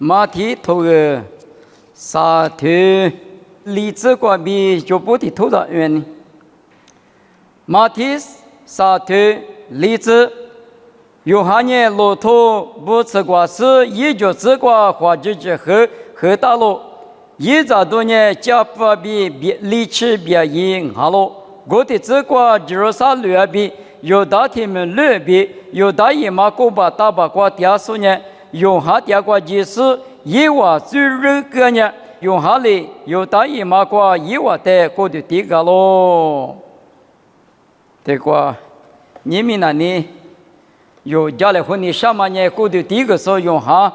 马蹄头个沙头荔枝瓜比就不的头的远，马蹄沙头荔枝，有哈年骆驼不吃瓜是一脚吃瓜花枝之后和大路，一扎多年家不比荔枝比赢哈喽，我的吃瓜就是啥略比，有大天们略比，有大姨妈过把大把瓜第二数年。用哈点瓜即是一瓦最热个呢，用哈里有大姨妈瓜一瓦的过的第个咯。这个你们那里有家里婚礼上半年过的第个时候用哈，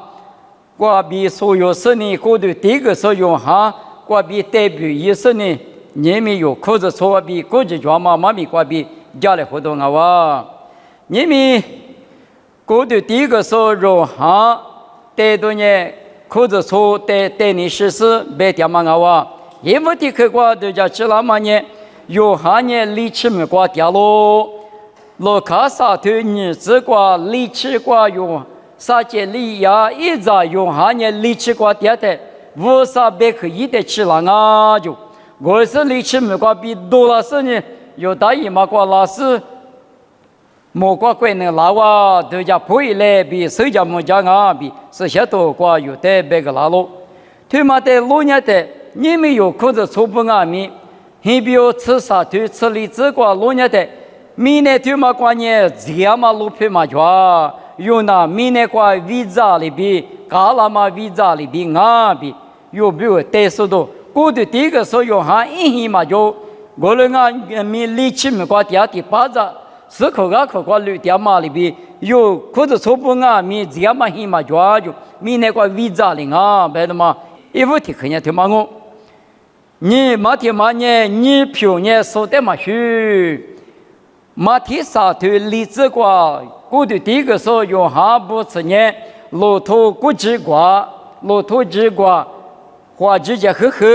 瓜比所有事呢过的第个时候用哈，瓜比代表意思呢，你们有裤子穿比国际装嘛，妈咪瓜比家里活动啊哇，你们。过的第一个时候，用哈带多年裤子穿带你实施白天嘛啊哇，因为的客瓜都叫吃那么呢，用哈呢力气没瓜掉咯，罗卡萨头你只瓜力气瓜用啥件力呀，一直用哈呢力气瓜掉的，无啥别可以的吃了啊就，我是力气没瓜比多了是呢，有大姨妈瓜老师。莫瓜贵能拉哇，都叫不会来比手家莫家啊比，是些多瓜有得别个拉喽。他妈的老年的，你们有裤子穿不安米，还比如吃啥头吃荔枝瓜老年的，明年他妈瓜呢，这样嘛路皮嘛抓，有那明年瓜วี扎里比，嘎拉嘛วี扎里比啊比，有比如带速度，过的第一个时候有哈一黑嘛就，我们啊米力气没瓜第二第八扎。是口个口瓜绿点嘛里边有裤子穿不安米这样嘛黑嘛抓就米那个วี扎里啊白的嘛一副提肯定听嘛我你马天嘛呢你票呢收的嘛去马天啥头荔枝瓜过的第一个时候用哈不吃呢骆驼骨枝瓜骆驼枝瓜花枝节呵呵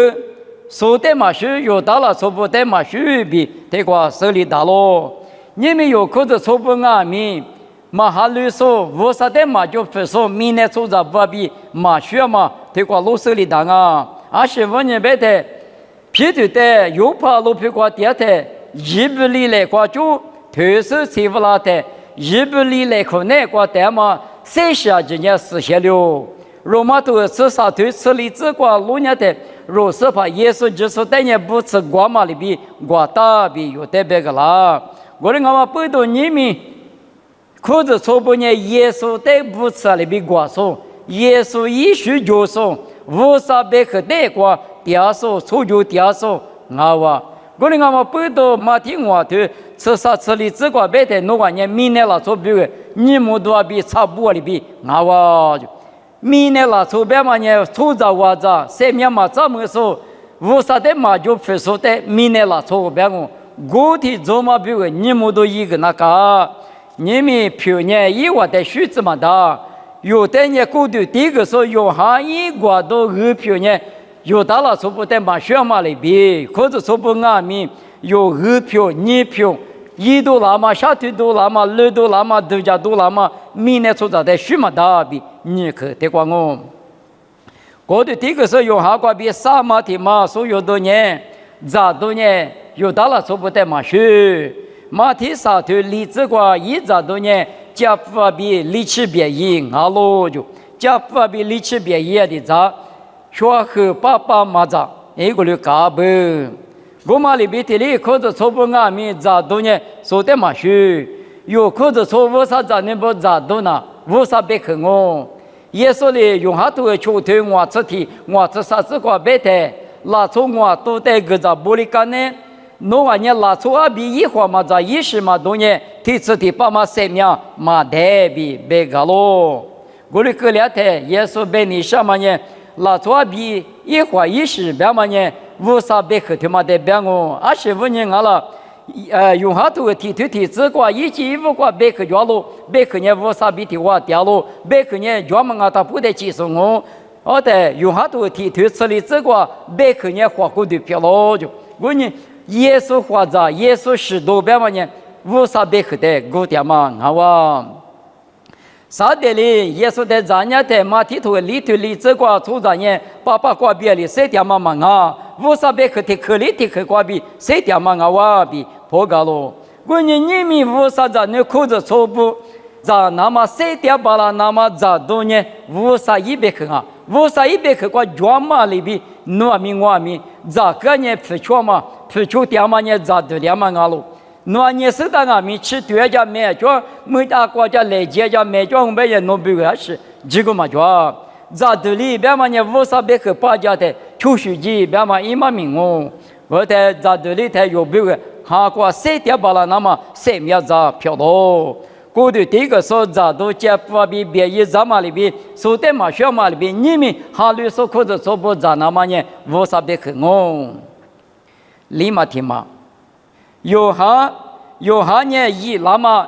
收的嘛去有大了收不的嘛去比这个手里大咯你们有裤子穿不安米，马哈律说无啥的嘛就分手，明年做着不比马学嘛，这个老手里当啊，而且我们别的，皮头的又怕路皮瓜跌的，一不里来瓜就投手欺负拉的，一不里来可那瓜的嘛，谁下今年实现了，罗马都吃啥头吃荔枝瓜路年的，若是怕耶稣就是等年不吃瓜嘛里比瓜大比有得别个啦。我们讲不到你们，裤子穿不呢？耶稣在不吃里边瓜说，耶稣一说就说，无啥别个带瓜，第二说出就第二说，啊哇！我们讲不到马天话头吃啥吃荔枝瓜，别的弄完年明年了做别个，你们都比差不多里边，啊哇！明年了做别嘛呢？出着话着，三面嘛怎么说？无啥的嘛就分手的，明年了做别个。我的做嘛，比如你们都一个那个，你们去年一万的数字嘛的，有的呢，过度第一个说有哈一个都二票呢，有的了说不得嘛，选嘛里边，或者说不安民，有二票、二票，一都那么，下头都那么，二都那么，大家都那么，明年出着的数嘛的比，你可得管我。过度第一个说有哈个比啥嘛的嘛，所有的呢，咋都呢？有大了说不得嘛去，马蹄沙头荔枝瓜一扎多年，家父比力气别赢啊喽就，家父比力气别赢的扎，学和爸爸妈扎，一个就嘎不，我嘛里边这里裤子穿不安米扎多年，说得嘛去，有裤子穿无啥扎你不扎多呢，无啥别看我，耶稣里用哈头的球头我吃体，我吃啥子瓜别的，拉从我都带个扎玻璃干呢。弄完年拉出阿比一花嘛，在一时嘛多年，第次第八嘛三年嘛代比别个咯。我的哥俩的耶稣被你什么呢？拉出阿比一花一时别嘛呢？无啥别个他妈的别我，二十五年俺了，用哈头提子瓜，一季一五瓜别个抓咯，别个呢无啥比提话掉咯，别个呢专门俺他不得接受我，我的用哈头提吃里子瓜，别个呢花过的票咯就，我呢。耶稣活着，耶稣是多别嘛呢？无啥别个的古典嘛，好哇。撒德里耶稣的咱家的马蹄头里头里这个出咱也爸爸挂别里谁点嘛嘛啊无啥别克的克里的克挂比谁点嘛啊哇比破个咯关于你们无啥咱呢裤子错不咱那么谁点巴拉那么咱都呢无啥一百克啊无啥一百克挂专嘛里边诺米我米咱个呢不错嘛不错点嘛呢咱都点嘛啊咯诺你是当俺们吃对家买着，没打国家来接家买着，我们也弄不个是，这个嘛着，在这里边嘛呢，无啥别个八家的，出手机边嘛一码名哦，我在这里才有别个，韩国谁点巴拉那么谁苗子票多，过去第一个说在都接不比别一咱嘛里边，说的嘛学嘛里边，你们哈律所或者说不在那么呢，无啥别个哦，立马听嘛。有哈呢，一那么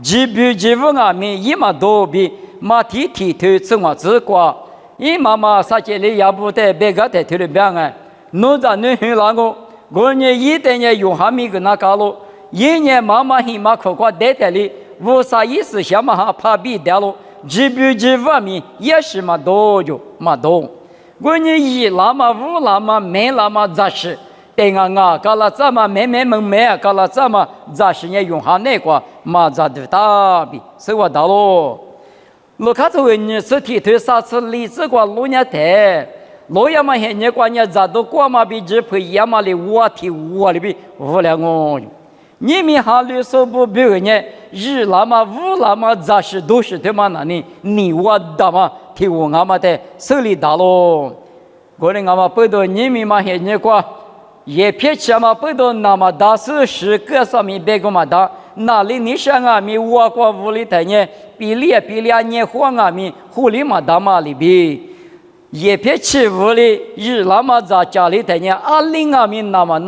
几笔几分啊？没一嘛多比马蹄蹄头吃我吃过，一妈妈啥些里也不得别个的头里边哎，侬在侬很那个，我呢一代呢有哈米个那搞咯，一年妈妈很嘛可过带带里，我啥意思想嘛哈怕比掉咯，几笔几分米也是嘛多就嘛多，我呢一那么五那么没那么杂事。对啊，搞了这么没搞了这么杂事呢，用下那个嘛杂的大比，是我到咯。我看头你是提头啥子例子个路呢的，路要嘛现你关键杂都过嘛比只配也嘛里我提我里比无聊我。你们哈律说不比人家日那么五那么杂事都是他妈那你我的嘛提我俺们的手里大咯。我的俺们不到你们嘛现你个。也别起嘛不到那么大事是个上面别个嘛大，哪里你想啊咪我过屋里头呢，比例年黄啊咪屋里嘛大嘛里边，也别起屋里日那么在家里头呢，阿零啊咪那么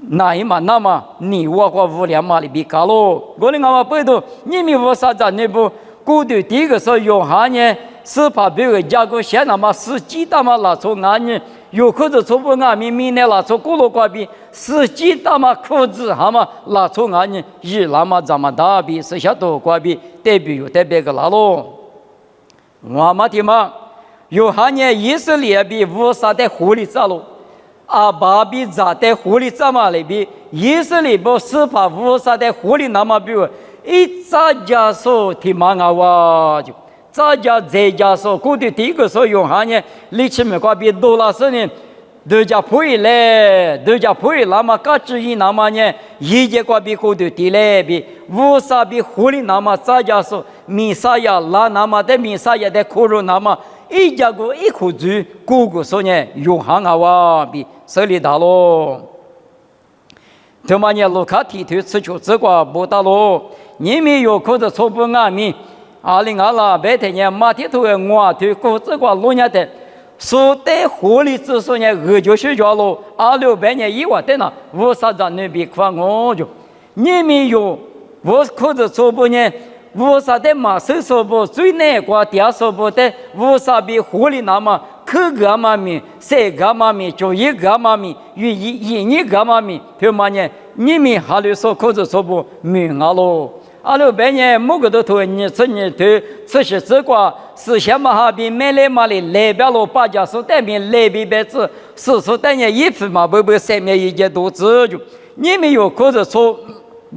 那一嘛那么你我过屋里嘛里边搞咯，我的俺们不到你们屋啥子那不，过去第一个说用下呢，是怕别个家个先那么司机大嘛拿出俺呢。有裤子错不俺们明年拿出锅炉挂比司机大嘛裤子好嘛拿出俺呢日那么咱们大比是下多挂比代表有代表个拿咯我嘛的嘛有哈呢以色列比无啥的狐狸咋咯阿巴比咋的狐狸咋嘛里比以色列不是怕无啥的狐狸那么比一咋家说的嘛啊哇就咱家在家说，过去第一个说用哈呢，力气没挂比多了是呢，大家配来，大家配那么各自一那么呢，一节挂比过去第来比，无啥比狐狸那么咱家说，米啥呀拉那么的米啥呀的苦肉那么，一家个一口子，个个说呢用哈啊哇比手里大咯，他妈呢路卡提头吃球吃瓜不大咯，你们有口子错不俺们。2022白天呢，马蹄头我头过这个路年的，说的狐狸子说呢，我就睡觉了。2600年以外的呢，我啥子那边看我就，你们有我可是说不呢，我啥的马手说不最难过第二说不的，我啥比狐狸那么可个嘛咪，三个嘛咪，就一个嘛咪，一个嘛咪，对嘛呢？你们还得说可是说不明啊咯。2600年某个都头你吃你头吃些这个是先嘛哈比买来嘛的来边路八家是对面来边边子是等年一分嘛不三面一件都知就你们有可是说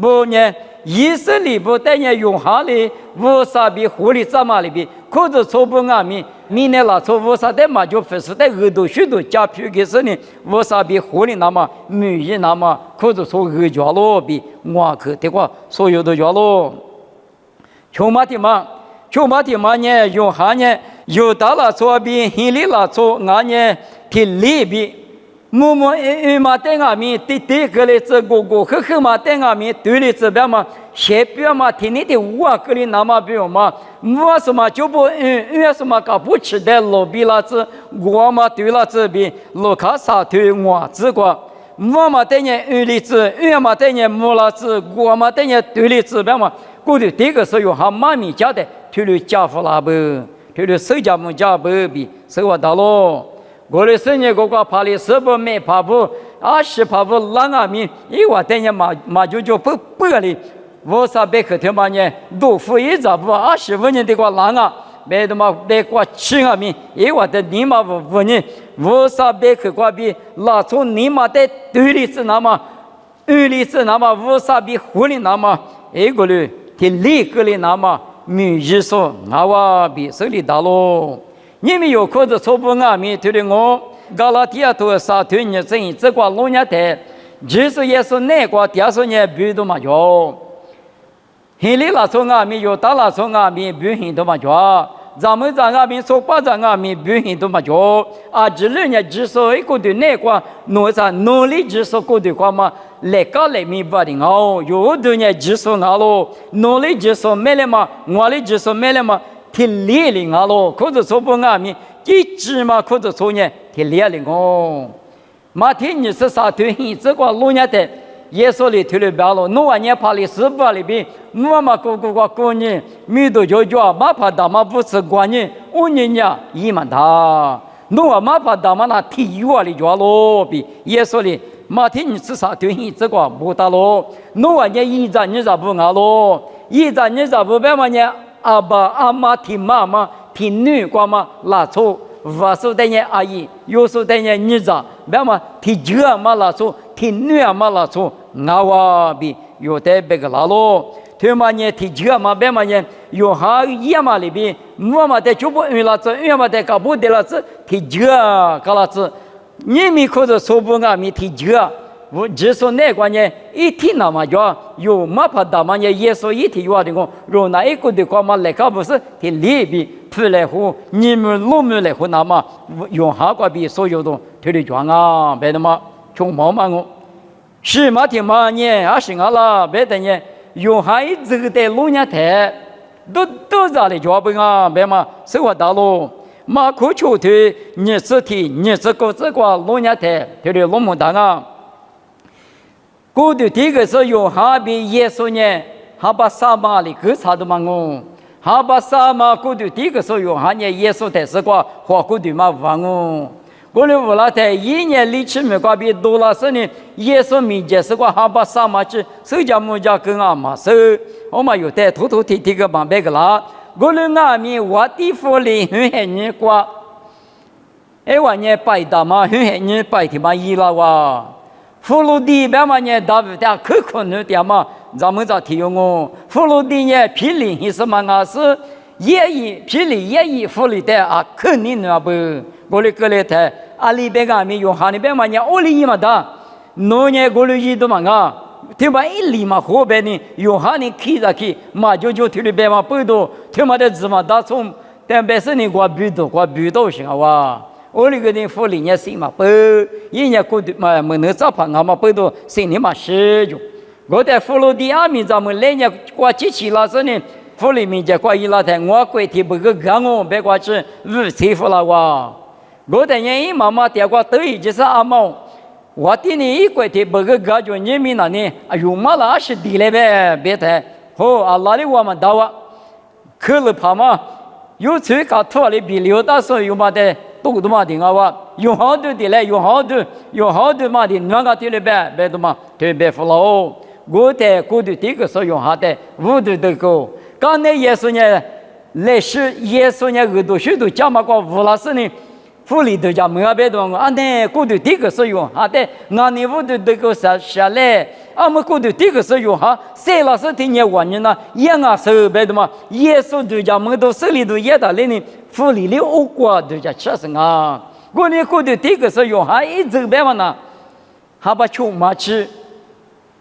不呢以色列不等年用下的无啥比狐狸怎么里边可是说不俺们明年拿出无啥的嘛就不是在耳朵许多加皮给是呢无啥比狐狸那么女人那么可是说耳角咯比我去的话所有的角咯穷嘛的嘛呢用下呢有大了做比黑里了做俺呢的里比默默嘛在俺们的个嘞这个呵嘛在俺们对嘞这边嘛写表嘛听你的我个里那么表嘛我什么就不什么搞不吃的路比了这我嘛对了这边路卡啥对我这个我嘛在呢里子嘛在呢木了这我嘛在呢对嘞这边嘛过去这个是用哈妈咪家的推了家父啦不推了手家母家不比手我到咯我的生意个怕的是不没怕不20怕不啷个米一万等于嘛就不里我啥别克他妈呢，都付一咋不25年的个狼啊，别他妈别个亲啊咪，因为的你妈5年，我啥别克个比拉从你妈的对立是那么，对立是那么，我啥比狐狸那么，一个嘞，他立个嘞那么，米日说那我比手里大喽，你们有可能错不啊咪，对的我，加拉提亚多啥对你这这个老年代，就是也是那个第二十年比都嘛叫。现在拉从阿米有大拉从阿米表现都嘛叫，咱们在阿米说把在阿米表现都嘛叫，啊，这里呢只说一个对那个，弄啥努力只说个对个嘛，来搞来米不的哦，有的呢只说阿咯，努力只说没了嘛，我哩只说没了嘛，挺厉害阿咯，可是说不阿米，一直嘛可是说呢挺厉害哦，马天你是啥对现这个老年的。耶稣里头里边了，诺年怕里十八里边，我嘛过年，米都叫马怕大马不是过年，5年呀一万大，诺马怕大马那体育里叫咯比耶稣里马天你吃啥对这个不大咯，诺年一战你咋不啊咯，一战你咋不别嘛呢？阿爸阿妈听妈妈听女瓜嘛拉错。我说的呢，阿姨，有时候的呢，你咋？别嘛，提这嘛拉错，提那嘛拉错，那我比有的别个拉咯。他嘛呢，提这嘛别嘛呢，有哈也嘛里边，我嘛在就不用拉子，我嘛在搞不得拉子，提这搞拉子，你们可是说不俺们提这。我只说那个呢，一天那么叫有马怕大嘛呢，耶稣一天话的我，若那一个的话嘛，来搞不是提里边。出来后，你们路们来后，那么用哈个比所有的推理状啊，别的嘛，穷毛嘛我，是嘛天嘛呢，啊是啊啦，别的呢，用哈一直在路年台，都咋的脚本啊，别嘛，生活大路，马可求推，你是提，你是个这个路年台，推理路么大啊，过的第一个是用哈比耶稣呢，哈把撒玛里各差的嘛我。哈巴萨嘛，过去第一个时候有哈年耶稣才是个花过去嘛忘哦。过了乌拉台1年里去没挂比多了是呢，耶稣面前是个哈巴萨嘛去，手家木家跟阿妈手，我嘛有带头提个旁边个啦。过了阿面我地府里很很年挂，哎我呢拜大嘛很很年拜的嘛伊拉哇，俘虏地边嘛呢大不大可可能的嘛。咱们咋提用哦？俘虏的呢，霹雳也是嘛？啊是也以霹雳也以俘虏的啊，肯定那不，过来过来的，阿里边个没用，哈里边嘛呢，我里嘛的，农业过来一都嘛啊，对吧？一里嘛后边呢，用哈你开着去，嘛就提里边嘛不多，对嘛的字嘛打从，但本身你过比多行啊哇。我那个人俘虏也是嘛不，一年过的嘛没能咋办啊嘛不多，心里嘛是就。我在俘虏的阿米咱们来年过节气那时呢，俘虏面前过一那天，我过天不个干我，别过去日欺负了我。我在年一妈妈点过都已经是阿毛，我的呢一过天不个干就你们那呢，哎呦妈啦是地来呗，别谈。哦，阿拉的我们到啊，可了怕嘛，有吹卡土里比刘大说有嘛的。都嘛的啊哇，有好多的来，有好多嘛的，哪个的来呗，别的嘛，特别服了。我在过去第个时候用下的，我的这个，刚才耶稣呢，来是耶稣呢，耳朵许多讲嘛个乌拉斯呢，福利都讲没别的我，那过去第个时候用下的，俺呢我的这个下来，俺们过去第个时候用下，谁老是听见我呢，也俺手别的嘛，耶稣都讲没都手里头也打来呢。福利的欧国都叫吃生啊！我呢过去第个时候用下一直别嘛呢，还把穷嘛吃，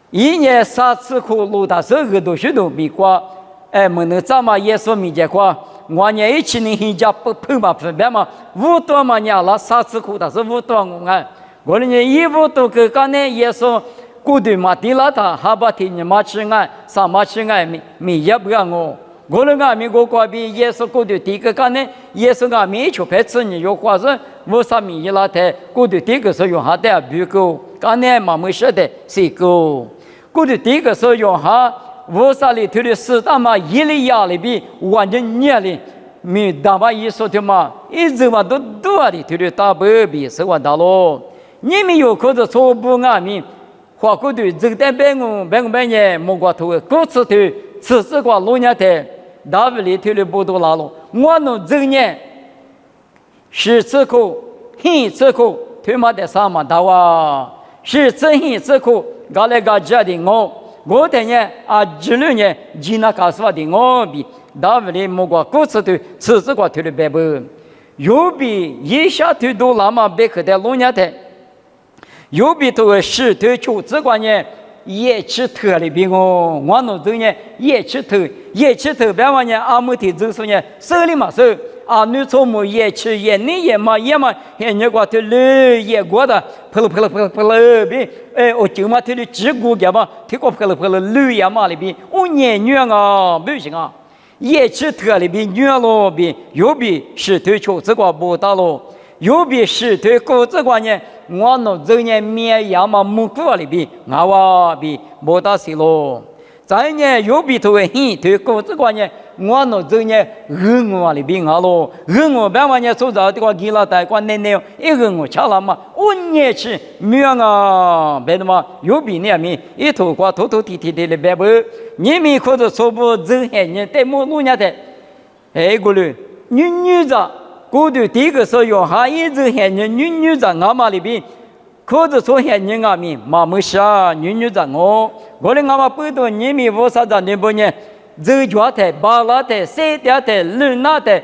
一年3次苦路大手个都许多比过，哎，没能咱嘛也说面前过，我呢一起呢人家不碰嘛分别嘛，5多嘛年了3次苦大手5多我看，我呢1多个刚才也说过去嘛地拉他还把天呢嘛吃爱，3嘛吃爱没也不让我。我那个美国过比耶稣过去第一个干呢，耶稣个没去拍子呢，有话是我啥米伊拉台过去第一个是用下的比个，干呢嘛没说的是个，过去第一个是用下我啥里头的四大嘛伊利亚里边完全年里，没大把耶稣的嘛，一直嘛都里头的大白比是完大咯，你们有可能错不俺们。花骨头这个代表我呢，莫过头各次头此次过路年的大不里头的不多拉了，我能这年是此口，很此口，他妈的啥嘛大哇，是此很此口，搞来搞去的我的呢啊，这六年吉那告诉我的我比大不里莫过各次头此次过头的白不，有比一下头都那么别克的路年的。有比头石头球，这个呢也吃头里边哦，我弄这呢也吃头，别话呢阿木提这说呢手里嘛手，啊女从木也吃也你也嘛，现在过头了也过的，扑了边，我就嘛头里几股个嘛，听过扑了绿也嘛里边，我年女啊不行啊，也吃头里边女咯边，有比石头球这个不大咯。有比石头狗这个呢，我弄这呢绵羊嘛木骨里边，我比没大事咯。再呢有比头很头狗这个呢，我弄这呢鹅里边咯，鹅别话呢做着这个给了带个奶奶，一鹅吃了嘛，我也吃绵啊，别的嘛有比那面一头瓜头提的别不，你们可是说不这些人在马路上的，个嘞女子。过去第一个时候用哈一直喊人女在俺妈里边，可是说喊人俺们妈没啥女在我的俺妈不懂你们为啥在那边呢？这脚的、巴拉的、塞掉的、绿拿的，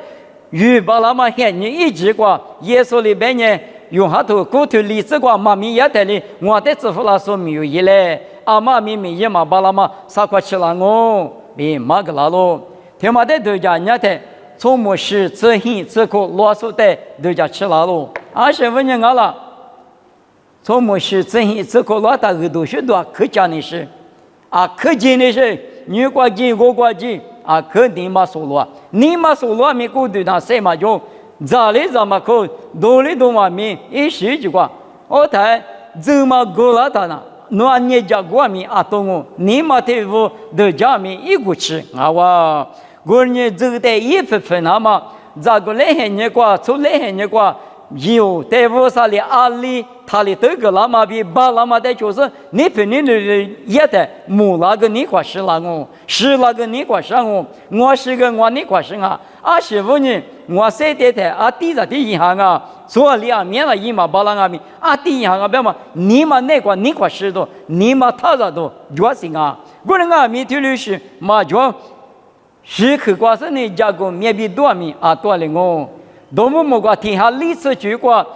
与巴拉嘛喊人一直过，耶稣里边呢用哈头过去历史过妈咪也得哩，我的支付啦说没有一嘞，阿妈咪咪也嘛巴拉嘛啥块吃了我，比马个拉咯，听嘛的对家人的。从没事自黑自苦啰嗦的都叫吃了喽。20分钟了，从没事自黑自苦啰大个都许多客家的事，啊客家的事，女国籍我国籍啊肯定嘛说了，你嘛说了没过对那谁嘛就，咋里咋嘛可，多里多嘛没一时就过，我台怎么过了他呢？那你家过没啊东哦，你嘛对付都家没一个吃啊哇。过年这个在一分那么，这个来很年过，从来很年过，有在屋上的阿里，他的这个那么比把那么的就是你分你的也得木那个你块是那个，是那个你块上哦，我是个我你块是啊，25年我谁的啊第着第一行啊，所以两面了一嘛把那个米啊第一行啊别嘛，你嘛那块你块是多，你嘛他着多，主行啊，过年啊米头律师嘛就。是客观上呢，加工面比多米啊多了我，多么莫过天下历史举过，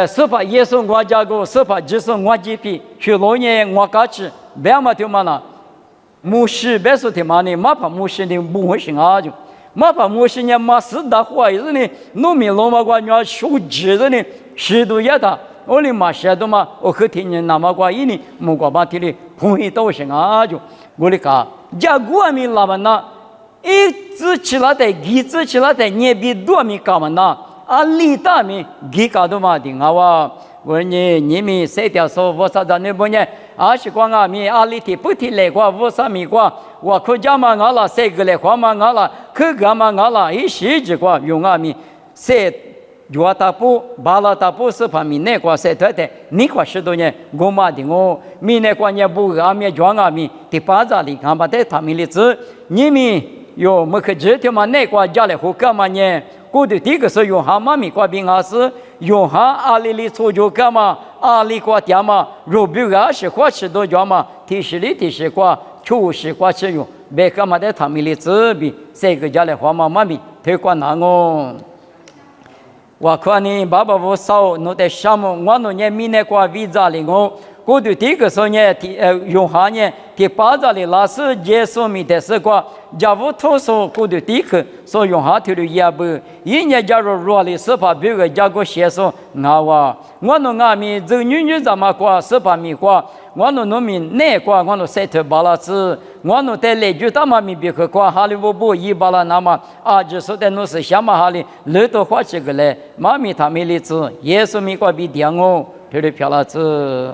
司法也是我加工，司法就是我这批，去老年我家去，别嘛就嘛了，牧师别说他妈呢，马怕牧师呢不会行啊就，马怕牧师呢马死大坏人呢，农民老嘛过你要受指的呢，适度也大，我的马些都嘛，我和天人那么过一呢，莫过把天的同意都行啊就，我的家，加工米老板呐。一直起来的，一直起来的，你比多米干嘛呢？啊，里大米，几搞都嘛定啊哇！我你们谁条说我啥子那不呢？啊，是光啊米啊里提不提来过，我啥米过？我可家嘛我了，谁个来花嘛我了，可干嘛我了？一时之过用啊米，谁我大布巴拉大布是旁米那个谁对的？你块10多年我嘛定哦，米那个也不啊米装啊米，第八扎里看吧，在他们里子你们。有么可知道嘛？那个家里户干嘛呢？过去第一个是用哈妈咪过平安是用哈阿里里出就干嘛？阿里过点嘛？如比个是花吃多少嘛？提示过，就是过吃用，别干嘛的他们里自比，这个家里花妈咪推广难哦。我看你爸爸我少，侬在项目，我侬年米那个为咋哩我？过去第一个时呢，用哈呢，第八扎里老师接受米的是个，假如投诉过去第一个，所用哈头的也不，一年假如弱里司法别个加个写手，我侬阿米这女怎么过司法米过，我侬农民那过我侬晒头巴拉子，我侬在来就他妈米别个过哈里我不一巴拉那么啊，就是在侬是想嘛哈里，老多花这个嘞，妈咪他们里子，耶稣米过比点哦，头的漂亮子。